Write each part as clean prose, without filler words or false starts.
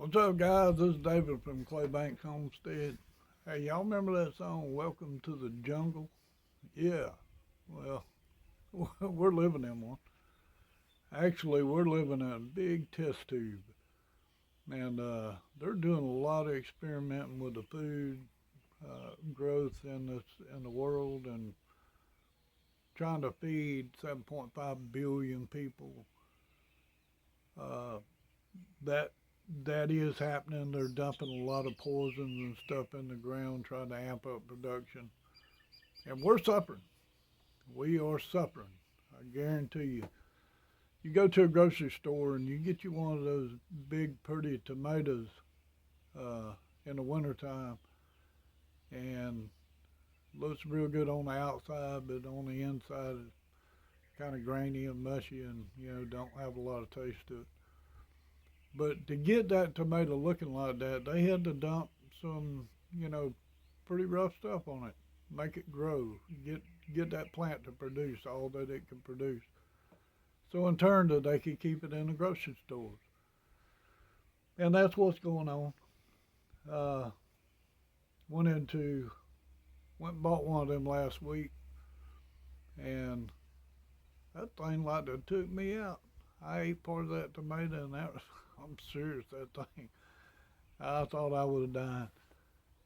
What's up, guys? This is David from Claybank Homestead. Hey, y'all remember that song, Welcome to the Jungle? Yeah, well, we're living in one. Actually, we're living in a big test tube, and they're doing a lot of experimenting with the food growth in the world and trying to feed 7.5 billion people. Uh, that that is happening. They're dumping a lot of poisons and stuff in the ground, trying to amp up production, and we're suffering. We are suffering. I guarantee you. You go to a grocery store and you get you one of those big, pretty tomatoes uh, in the wintertime, and looks real good on the outside, but on the inside it's kind of grainy and mushy, and don't have a lot of taste to it. But to get that tomato looking like that, they had to dump some, you know, pretty rough stuff on it, make it grow, get that plant to produce all that it can produce. So in turn, that they could keep it in the grocery stores, and that's what's going on. Uh, went into went and bought one of them last week, and that thing like that took me out. I ate part of that tomato, and that was, I'm serious, that thing. I thought I would have died.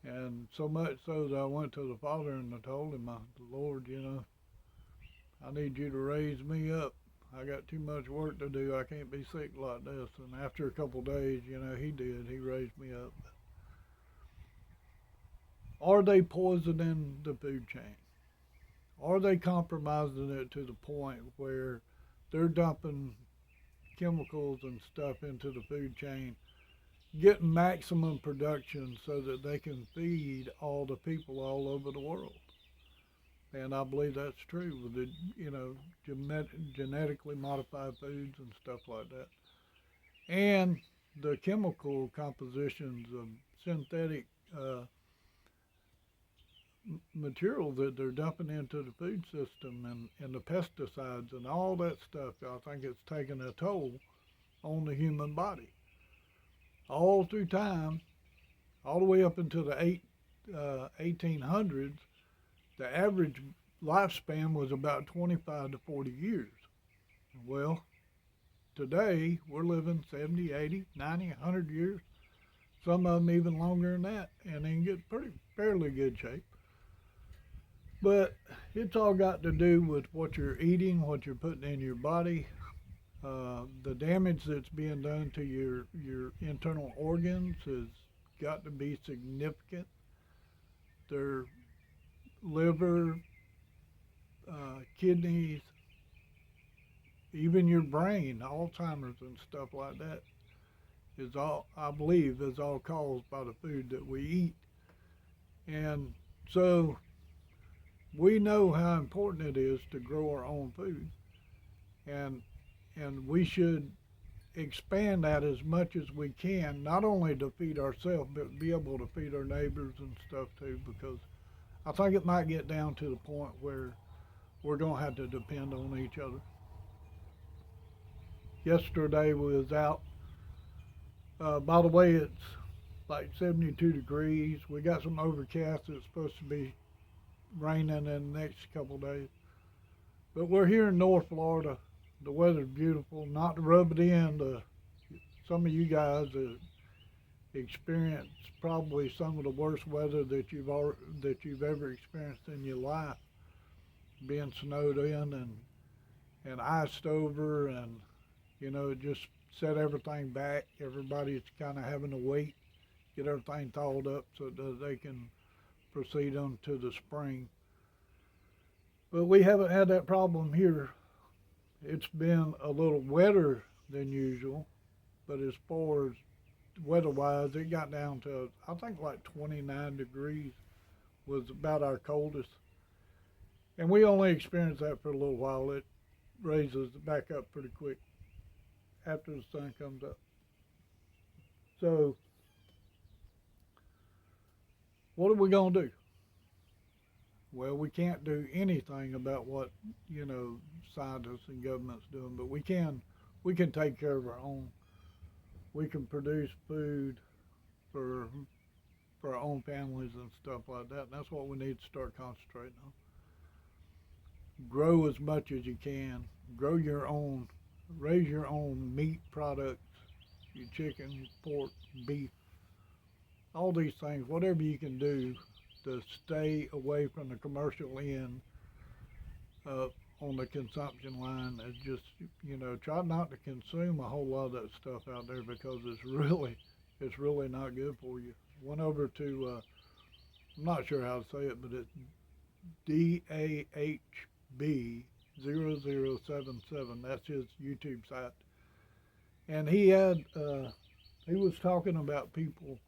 And so much so that I went to the Father and I told him, Lord, I need you to raise me up. I got too much work to do. I can't be sick like this. And after a couple of days, he did. He raised me up. Are they poisoning the food chain? Are they compromising it to the point where they're dumping chemicals and stuff into the food chain, getting maximum production so that they can feed all the people all over the world? And I believe that's true with the, genetically modified foods and stuff like that. And the chemical compositions of synthetic material that they're dumping into the food system, and the pesticides and all that stuff, I think it's taken a toll on the human body. All through time, all the way up into the 1800s, the average lifespan was about 25 to 40 years. Well, today we're living 70, 80, 90, 100 years, some of them even longer than that, and in good, pretty fairly good shape. But it's all got to do with what you're eating, what you're putting in your body, the damage that's being done to your internal organs has got to be significant. Their liver, kidneys, even your brain, Alzheimer's and stuff like that is all, I believe, is all caused by the food that we eat. And so we know how important it is to grow our own food, and we should expand that as much as we can, not only to feed ourselves, but be able to feed our neighbors and stuff too, because I think it might get down to the point where we're going to have to depend on each other. Yesterday we was out. By the way, it's like 72 degrees. We got some overcast. It's supposed to be raining in the next couple of days. But we're here in North Florida. The weather's beautiful. Not to rub it in to some of you guys that experience probably some of the worst weather that you've ever experienced in your life, being snowed in and iced over, and it just set everything back. Everybody's kind of having to wait, get everything thawed up so that they can proceed on to the spring. But we haven't had that problem here. It's been a little wetter than usual, but as far as weather-wise, it got down to, I think, like 29 degrees was about our coldest. And we only experienced that for a little while. It raises back up pretty quick after the sun comes up. So what are we going to do? Well, we can't do anything about what, scientists and governments doing, but we can take care of our own. we can produce food for our own families and stuff like that. And that's what we need to start concentrating on. Grow as much as you can. Grow your own. Raise your own meat products. Your chicken, pork, beef, all these things. Whatever you can do to stay away from the commercial end on the consumption line. Is just, try not to consume a whole lot of that stuff out there because it's really not good for you. Went over to, I'm not sure how to say it, but it's DAHB0077. That's his YouTube site. And he was talking about people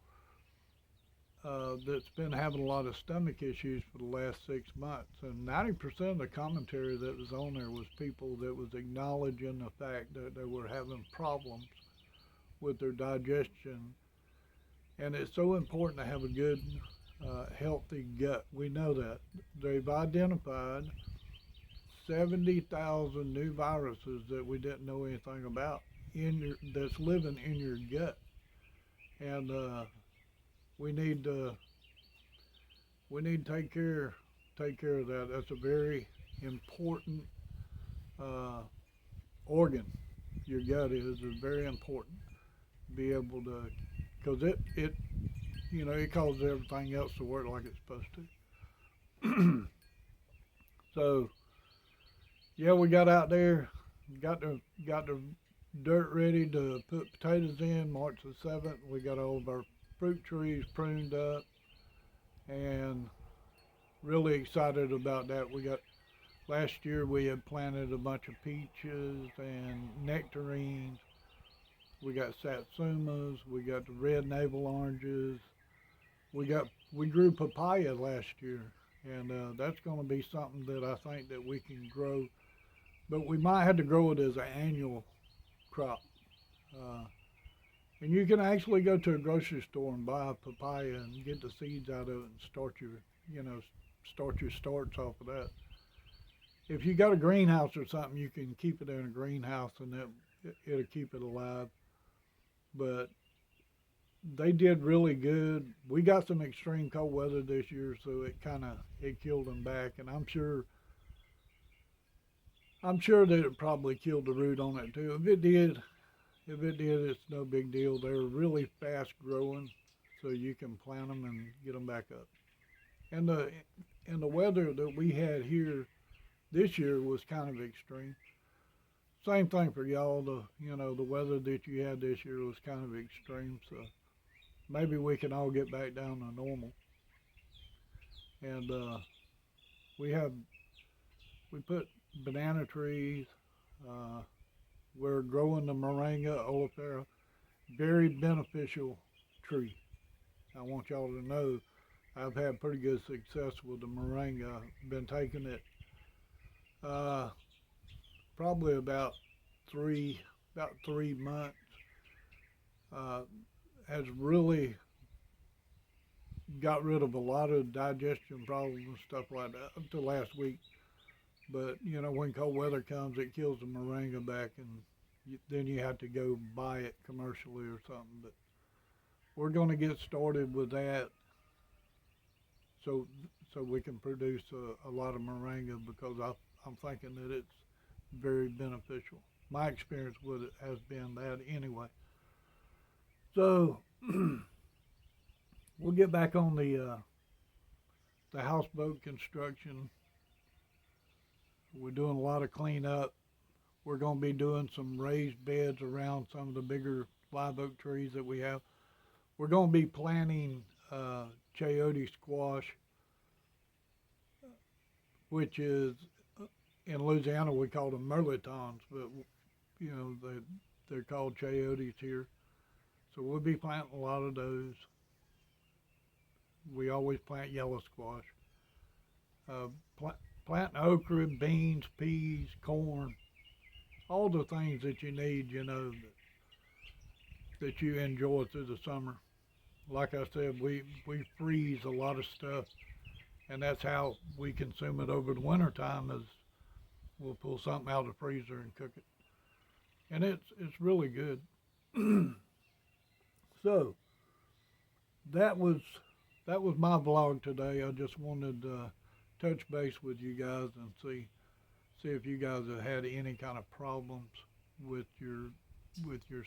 that's been having a lot of stomach issues for the last 6 months. And 90% of the commentary that was on there was people that was acknowledging the fact that they were having problems with their digestion. And it's so important to have a good, healthy gut. We know that. They've identified 70,000 new viruses that we didn't know anything about that's living in your gut. And we need to take care of that. That's a very important organ. Your gut is very important. Be able to, because it causes everything else to work like it's supposed to. So yeah, we got out there, got the dirt ready to put potatoes in. March the 7th, we got all of our fruit trees pruned up, and really excited about that. Last year we had planted a bunch of peaches and nectarines. We got satsumas, we got the red navel oranges. We grew papaya last year, and that's going to be something that I think that we can grow, but we might have to grow it as an annual crop. And you can actually go to a grocery store and buy a papaya and get the seeds out of it and start your starts off of that. If you got a greenhouse or something, you can keep it in a greenhouse and it'll keep it alive. But they did really good. We got some extreme cold weather this year, so it killed them back, and I'm sure that it probably killed the root on it too. If it did, it's no big deal. They're really fast growing, so you can plant them and get them back up. And the weather that we had here this year was kind of extreme. Same thing for y'all. The weather that you had this year was kind of extreme, so maybe we can all get back down to normal. And we put banana trees. We're growing the moringa oleifera, very beneficial tree. I want y'all to know I've had pretty good success with the moringa. I've been taking it probably about 3 months. Has really got rid of a lot of digestion problems and stuff like that up to last week. But when cold weather comes, it kills the moringa back, and then you have to go buy it commercially or something. But we're going to get started with that, so we can produce a lot of moringa, because I'm thinking that it's very beneficial. My experience with it has been that anyway. So we'll get back on the houseboat construction. We're doing a lot of cleanup. We're going to be doing some raised beds around some of the bigger live oak trees that we have. We're going to be planting chayote squash, which is, in Louisiana we call them merletons, but they're called chayotes here. So we'll be planting a lot of those. We always plant yellow squash. Planting okra, beans, peas, corn, all the things that you need, that you enjoy through the summer. Like I said, we freeze a lot of stuff, and that's how we consume it over the winter time, is we'll pull something out of the freezer and cook it. And it's really good. So that was my vlog today. I just wanted to touch base with you guys and see if you guys have had any kind of problems with your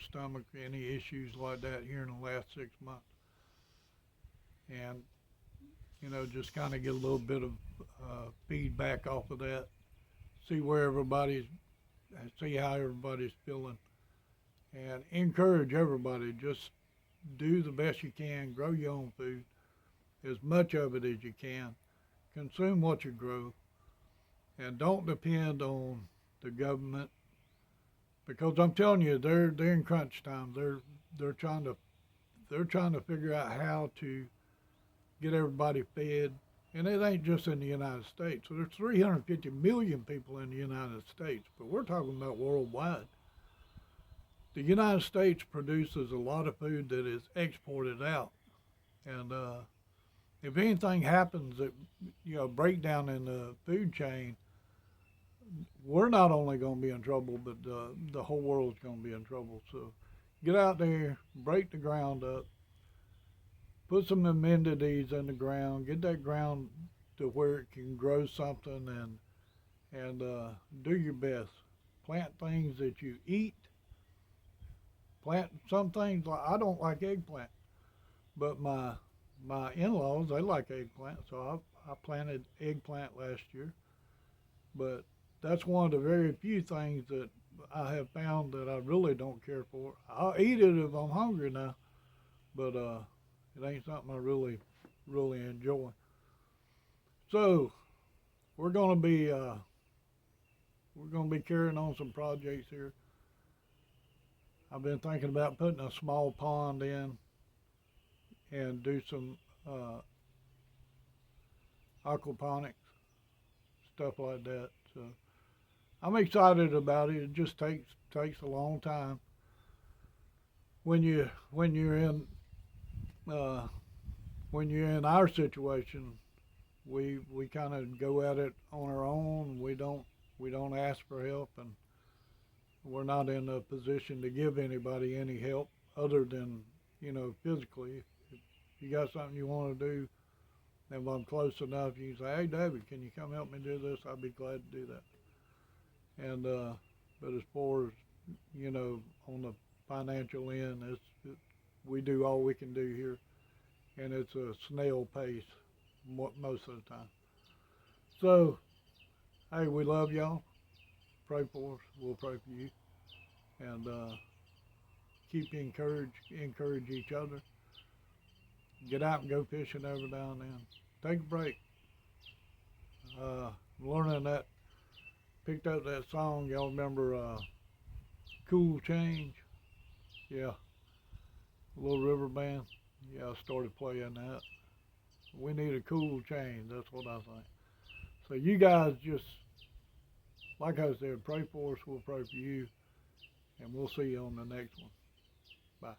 stomach, any issues like that here in the last 6 months, and just kind of get a little bit of feedback off of that. See where everybody's, see how everybody's feeling, and encourage everybody. Just do the best you can. Grow your own food, as much of it as you can. Consume what you grow, and don't depend on the government, because I'm telling you, they're in crunch time. They're trying to figure out how to get everybody fed, and it ain't just in the United States. So there's 350 million people in the United States, but we're talking about worldwide. The United States produces a lot of food that is exported out, and if anything happens that breakdown in the food chain, we're not only going to be in trouble, but the whole world's going to be in trouble. So get out there, break the ground up, put some amenities in the ground, get that ground to where it can grow something, and do your best. Plant things that you eat. Plant some things. Like, I don't like eggplant, but my in-laws, they like eggplant, so I planted eggplant last year. But that's one of the very few things that I have found that I really don't care for. I'll eat it if I'm hungry now, but it ain't something I really enjoy. So we're gonna be carrying on some projects here. I've been thinking about putting a small pond in and do some aquaponics, stuff like that. So I'm excited about it. It just takes a long time. When you're in our situation, we kind of go at it on our own. We don't ask for help, and we're not in a position to give anybody any help other than physically. If you got something you want to do, and if I'm close enough, you can say, "Hey, David, can you come help me do this?" I'd be glad to do that. And but as far as on the financial end, we do all we can do here, and it's a snail pace most of the time. So, hey, we love y'all. Pray for us. We'll pray for you, and keep encourage each other. Get out and go fishing every now and then. Take a break. Learning that, picked up that song. Y'all remember Cool Change? Yeah, Little River Band. Yeah, I started playing that. We need a cool change. That's what I think. So you guys just, like I said, pray for us. We'll pray for you, and we'll see you on the next one. Bye.